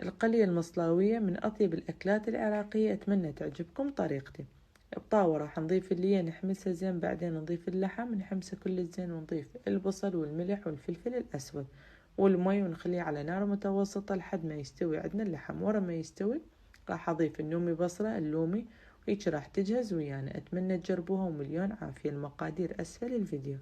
القلية المصلاوية من أطيب الأكلات العراقية، أتمنى تعجبكم طريقتي. بطاوة راح نضيف اللي نحمسها زين، بعدين نضيف اللحم نحمسه كل زين، ونضيف البصل والملح والفلفل الأسود والمي، ونخليه على نار متوسطة لحد ما يستوي عندنا اللحم. ورا ما يستوي راح أضيف النومي بصرة اللومي، وهيك راح تجهز ويانا. أتمنى تجربوها ومليون عافية. المقادير أسفل الفيديو.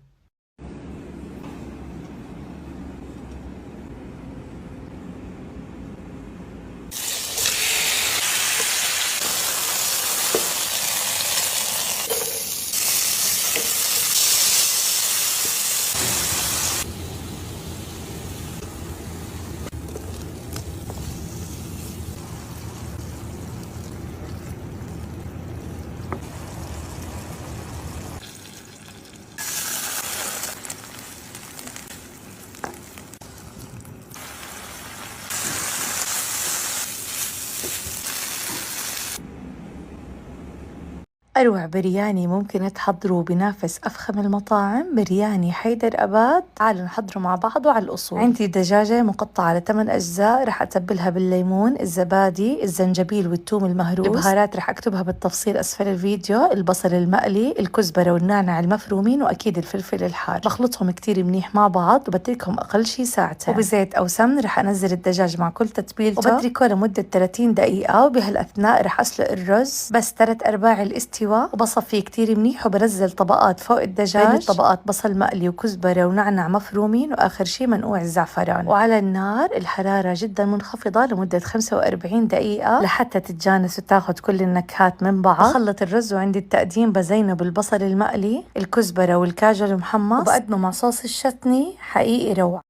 أروع برياني ممكن تحضروا بنافس أفخم المطاعم، برياني حيدر أباد. تعالوا نحضره مع بعض وعلى الأصول. عندي دجاجة مقطعة على 8 أجزاء، رح أتبلها بالليمون، الزبادي، الزنجبيل والثوم المهروس. البهارات رح أكتبها بالتفصيل أسفل الفيديو. البصل المقلي، الكزبرة والنعناع المفرومين، وأكيد الفلفل الحار. بخلطهم كتير منيح مع بعض وبتركهم أقل شي ساعتين، وبزيت أو سمن رح أنزل الدجاج مع كل تتبيلته وبتركه لمدة 30 دقيقة. وبهالأثناء رح أسلق الرز بس 3/4 الاستواء، وبصفيه كتير منيح وبنزل طبقات فوق الدجاج، بين الطبقات بصل مقلي وكزبرة ونعنع مفرومين، وآخر شي منقوع الزعفران. وعلى النار الحرارة جدا منخفضة لمدة 45 دقيقة لحتى تتجانس وتاخد كل النكهات من بعض. بخلط الرز وعند التقديم بزينه بالبصل المقلي، الكزبرة والكاجو المحمص، وبقدمه مع صوص الشتني. حقيقي روعة.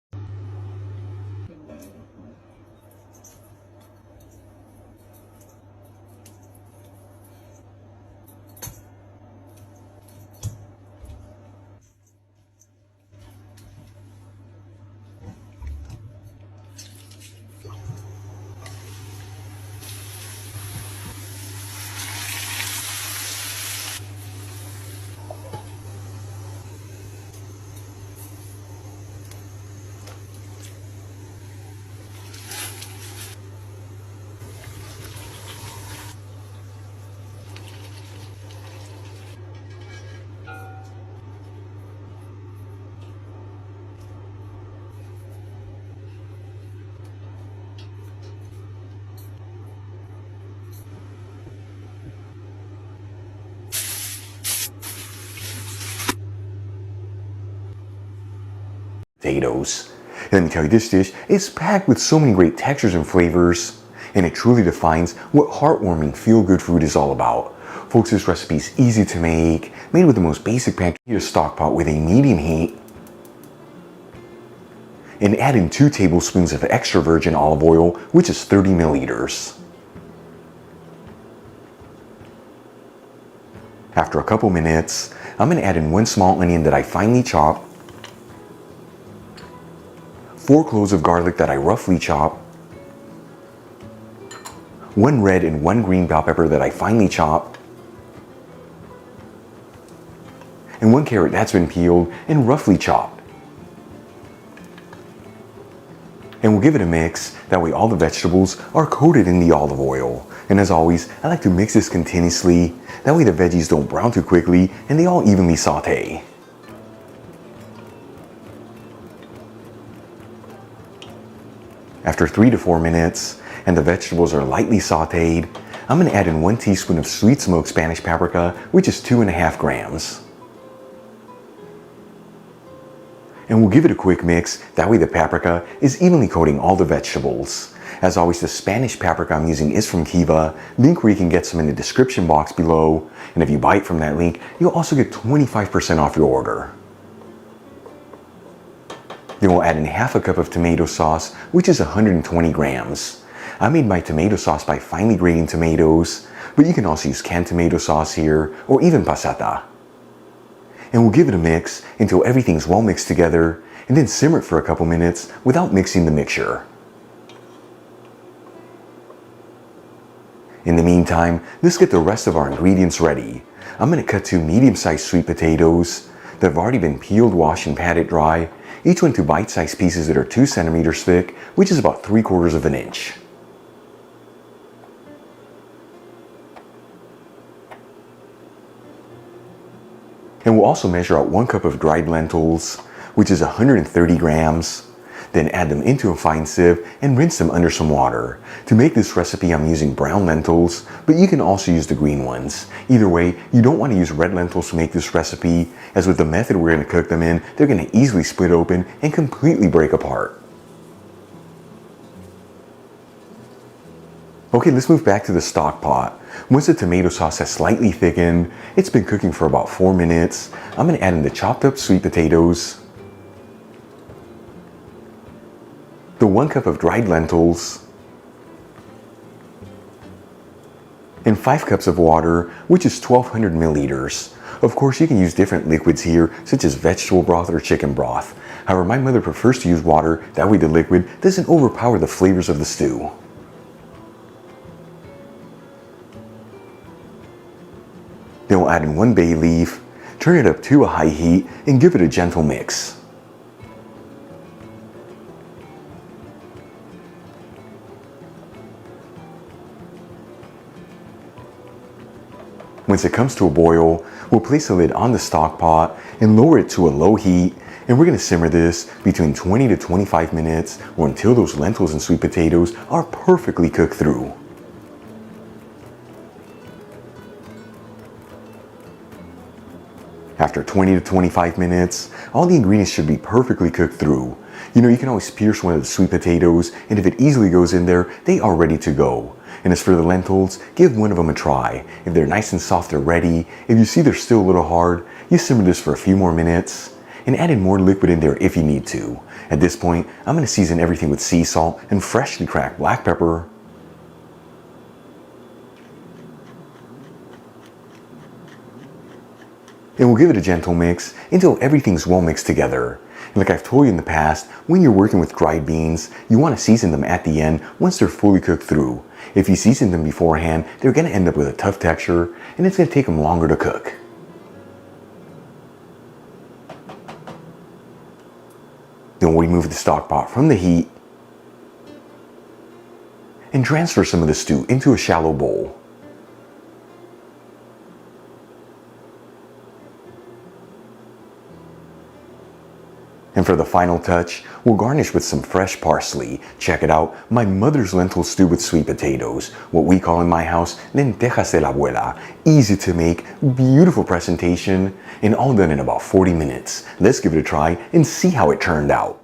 Potatoes. Let me tell you, this dish is packed with so many great textures and flavors, and it truly defines what heartwarming, feel-good food is all about. Folks, this recipe is easy to make, made with the most basic pan. Heat a stock pot with a medium heat, and add in 2 tablespoons of extra virgin olive oil, which is 30 milliliters. After a couple minutes, I'm going to add in 1 small onion that I finely chopped, 4 cloves of garlic that I roughly chop, 1 red and 1 green bell pepper that I finely chop, and 1 carrot that's been peeled and roughly chopped. And we'll give it a mix, that way all the vegetables are coated in the olive oil. And as always, I like to mix this continuously, that way the veggies don't brown too quickly and they all evenly saute. After 3 to 4 minutes, and the vegetables are lightly sauteed, I'm going to add in 1 teaspoon of sweet smoked Spanish paprika, which is 2.5 grams. And we'll give it a quick mix, that way the paprika is evenly coating all the vegetables. As always, the Spanish paprika I'm using is from Kiva, link where you can get some in the description box below, and if you buy it from that link, you'll also get 25% off your order. Then we'll add in half a cup of tomato sauce, which is 120 grams. I made my tomato sauce by finely grating tomatoes, but you can also use canned tomato sauce here, or even passata. And we'll give it a mix until everything's well mixed together, and then simmer it for a couple minutes without mixing the mixture. In the meantime, let's get the rest of our ingredients ready. I'm going to cut 2 medium-sized sweet potatoes that have already been peeled, washed, and patted dry, each one to bite-sized pieces that are 2 centimeters thick, which is about 3/4 of an inch. And we'll also measure out 1 cup of dried lentils, which is 130 grams. Then add them into a fine sieve and rinse them under some water. To make this recipe, I'm using brown lentils, but you can also use the green ones. Either way, you don't want to use red lentils to make this recipe, as with the method we're going to cook them in, they're going to easily split open and completely break apart. Okay, let's move back to the stock pot. Once the tomato sauce has slightly thickened, it's been cooking for about 4 minutes, I'm going to add in the chopped up sweet potatoes, the 1 cup of dried lentils, and 5 cups of water, which is 1200 milliliters. Of course, you can use different liquids here, such as vegetable broth or chicken broth. However, my mother prefers to use water, that way the liquid doesn't overpower the flavors of the stew. Then we'll add in 1 bay leaf, turn it up to a high heat, and give it a gentle mix. Once it comes to a boil, we'll place the lid on the stock pot and lower it to a low heat, and we're going to simmer this between 20 to 25 minutes or until those lentils and sweet potatoes are perfectly cooked through. After 20 to 25 minutes, all the ingredients should be perfectly cooked through. You know, you can always pierce one of the sweet potatoes, and if it easily goes in there, they are ready to go. And as for the lentils, give one of them a try. If they're nice and soft, they're ready. If you see they're still a little hard, you simmer this for a few more minutes and add in more liquid in there if you need to. At this point, I'm going to season everything with sea salt and freshly cracked black pepper. And we'll give it a gentle mix until everything's well mixed together. And like I've told you in the past, when you're working with dried beans, you want to season them at the end once they're fully cooked through. If you season them beforehand, they're going to end up with a tough texture and it's going to take them longer to cook. Then we'll remove the stock pot from the heat and transfer some of the stew into a shallow bowl. And for the final touch, we'll garnish with some fresh parsley. Check it out, my mother's lentil stew with sweet potatoes. What we call in my house, lentejas de la abuela. Easy to make, beautiful presentation, and all done in about 40 minutes. Let's give it a try and see how it turned out.